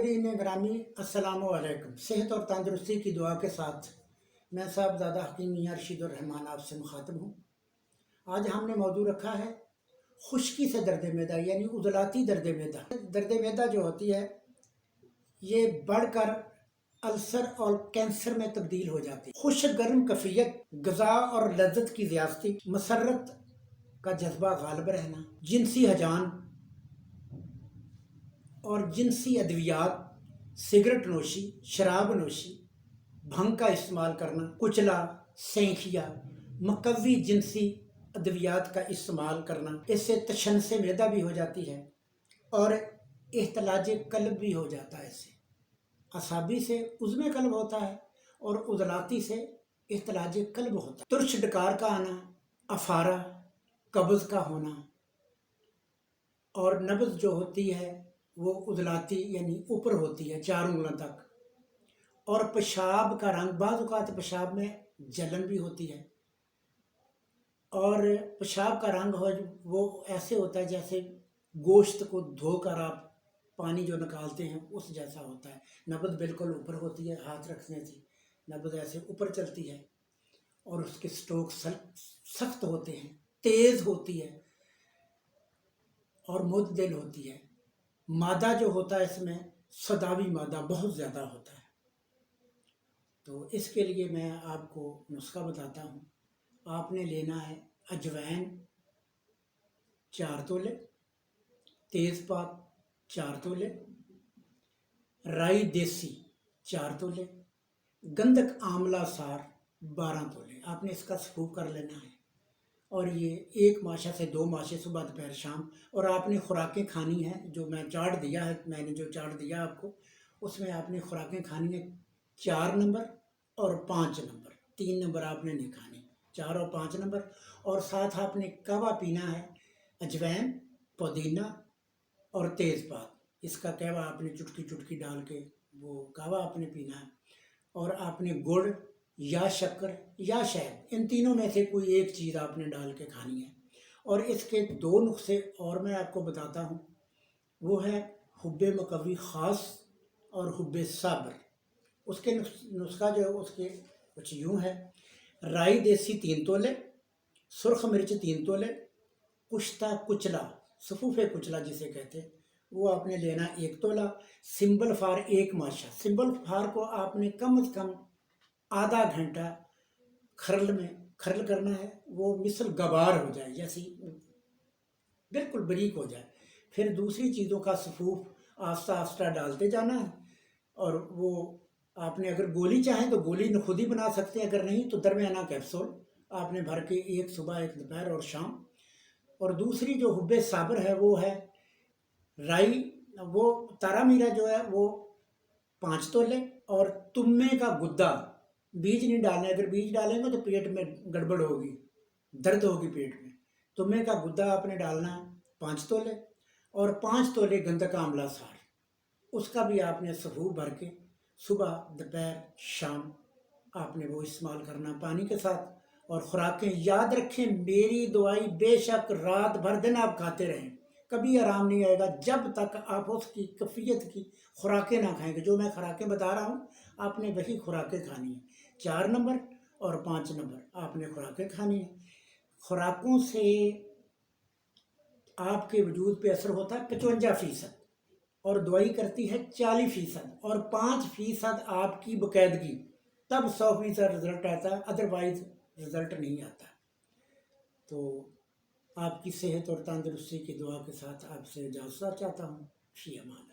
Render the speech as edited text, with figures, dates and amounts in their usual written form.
नाज़रीन ग्रामी अस्सलाम वालेकुम। सेहत और तंदुरुस्ती की दुआ के साथ मैं साहबजादा हकीम मियां रशीदुर रहमान आपसे मुखातब हूँ। आज हमने मौजू रखा है खुश्की से दर्द मैदा यानी उजलाती दर्द मैदा। दर्द मैदा जो होती है ये बढ़कर अल्सर और कैंसर में तब्दील हो जाती है। खुश्क गर्म कफियत, गज़ा और लज्जत की ज़्यादती, मसरत का जज्बा गालिब रहना, जिनसी हजान और जिनसी अद्वियात, सिगरेट नोशी, शराब नोशी, भंग का इस्तेमाल करना, कुचला, सेंखिया, मकवी जिनसी अद्वियात का इस्तेमाल करना, इससे तशन्नुस मैदा भी हो जाती है और इख्तिलाज कल्ब भी हो जाता है। इससे असाबी से उज़्मे कल्ब होता है और उजलाती से इख्तिलाज कल्ब होता है। तुर्श डकार का आना, अफारा, कब्ज़ का होना और नब्ज़ जो होती है वो उजलाती यानी ऊपर होती है 4 उंगलियों तक, और पेशाब का रंग, बाज़ औक़ात पेशाब में जलन भी होती है और पेशाब का रंग हो वो ऐसे होता है जैसे गोश्त को धोकर आप पानी जो निकालते हैं उस जैसा होता है। नब्ज़ बिल्कुल ऊपर होती है, हाथ रखने से नब्ज़ ऐसे ऊपर चलती है और उसके स्ट्रोक सख्त होते हैं, तेज़ होती है और मुतदिल होती है। मादा जो होता है इसमें सदावी मादा बहुत ज़्यादा होता है। तो इसके लिए मैं आपको नुस्खा बताता हूँ। आपने लेना है अजवाइन 4 तोले, तेज़पात 4 तोले, राई देसी 4 तोले, गंधक आंवला सार 12 तोले। आपने इसका सूप कर लेना है और ये 1 माशा से 2 माशे सुबह दोपहर शाम। और आपने खुराकें खानी हैं, जो मैं चार्ट दिया है, मैंने जो चार्ट दिया आपको उसमें आपने खुराकें खानी है 4 नंबर और 5 नंबर। 3 नंबर आपने नहीं खाने, 4 और 5 नंबर। और साथ आपने कहवा पीना है, अजवैन, पुदीना और तेज़पात। इसका कहवा आपने चुटकी चुटकी डाल के वो कहवा आपने पीना है। और आपने गुड़ या शक्कर या शहद, इन तीनों में से कोई एक चीज़ आपने डाल के खानी है। और इसके 2 नुस्खे और मैं आपको बताता हूँ, वो है हुब्बे मकवी ख़ास और हुब्बे सब्र। उसके नुस्खा जो है उसके कुछ यूँ है। राई देसी 3 तोले, सुर्ख मिर्च 3 तोले, कुश्ता कुचला, सफूफ़े कुचला जिसे कहते हैं, वो आपने लेना 1 तोला। सिंबल फार 1 माशा। सिंबल फार को आपने कम से कम आधा घंटा खरल करना है, वो मिसल गवार हो जाए, जैसी बिल्कुल बारीक हो जाए। फिर दूसरी चीज़ों का सफूफ आस्ता आस्ता डालते जाना है। और वो आपने अगर गोली चाहें तो गोली खुद ही बना सकते हैं, अगर नहीं तो दरमियाना कैप्सूल आपने भर के 1 सुबह 1 दोपहर और शाम। और दूसरी जो हुब्बे साबर है वो है राई, वो तारा मीरा जो है वो 5 तोले। और तुम्मे का गुद्दा, बीज नहीं डालने, अगर बीज डालेंगे तो पेट में गड़बड़ होगी, दर्द होगी पेट में। तुम्मे का गुद्दा आपने डालना है 5 तोले। और 5 तोले गंधक आंवला सार, उसका भी आपने सफूफ भर के सुबह दोपहर शाम आपने वो इस्तेमाल करना पानी के साथ। और खुराकें याद रखें, मेरी दवाई बेशक रात भर दिन आप खाते रहें, कभी आराम नहीं आएगा जब तक आप उसकी कफ़ियत की खुराकें ना खाएंगे। जो मैं खुराकें बता रहा हूँ आपने वही खुराकें खानी है। 4 नंबर और 5 नंबर आपने खुराकें खानी है। खुराकों से आपके वजूद पे असर होता है 55% और दवाई करती है 40% और 5% आपकी बाकायदगी, तब 100% रिजल्ट आता है, अदरवाइज रिजल्ट नहीं आता। तो आपकी सेहत और तंदुरुस्ती की दुआ के साथ आपसे इजाज़त चाहता हूँ। फ़ी अमान।